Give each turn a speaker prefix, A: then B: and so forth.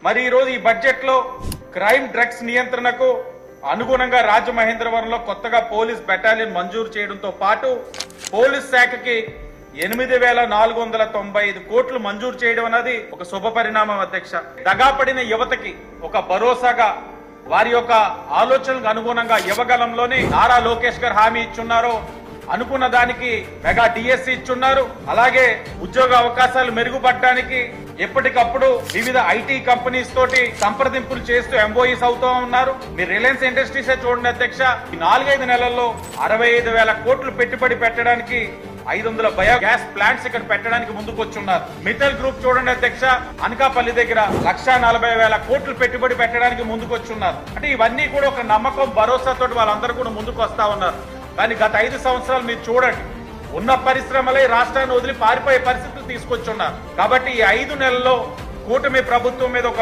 A: మరి ఈ రోజు ఈ బడ్జెట్ లో క్రైమ్ డ్రగ్స్ నియంత్రణకు అనుగుణంగా రాజమహేంద్రవరంలో కొత్తగా పోలీస్ బెటాలియన్ మంజూరు చేయడంతో పాటు పోలీస్ శాఖకి 8,495 కోట్లు మంజూరు చేయడం అనేది ఒక శుభ పరిణామం అధ్యక్ష. దగాపడిన యువతకి ఒక భరోసాగా వారి యొక్క ఆలోచనలకు అనుగుణంగా ఇవ్వగలంలోనే నారా లోకేష్ గారు హామీ ఇచ్చున్నారో అనుకున్న దానికి మెగా డిఎస్సి ఇచ్చున్నారు. అలాగే ఉద్యోగ అవకాశాలు మెరుగుపడడానికి ఎప్పటికప్పుడు వివిధ ఐటీ కంపెనీస్ తోటి సంప్రదింపులు చేస్తూ ఎంఓఈస్ అవుతూ ఉన్నారు. మీరు రిలయన్స్ ఇండస్ట్రీసే చూడండి అధ్యక్ష, ఈ 4-5 నెలల్లో 65,000 కోట్లు పెట్టుబడి పెట్టడానికి 500 బయోగ్యాస్ ప్లాంట్స్ ఇక్కడ పెట్టడానికి ముందుకు వచ్చున్నారు. మిట్టల్ గ్రూప్ చూడండి అధ్యక్ష, అనకాపల్లి దగ్గర 140,000 కోట్లు పెట్టుబడి పెట్టడానికి ముందుకు వచ్చున్నారు. అంటే ఇవన్నీ కూడా ఒక నమ్మకం భరోసాతో వాళ్ళందరూ కూడా ముందుకు వస్తా ఉన్నారు. కానీ గత 5 సంవత్సరాలు మీరు చూడండి, ఉన్న పరిశ్రమలే రాష్ట్రాన్ని వదిలి పారిపోయే పరిస్థితులు తీసుకొచ్చున్నారు. కాబట్టి ఈ 5 నెలల్లో కూటమి ప్రభుత్వం మీద ఒక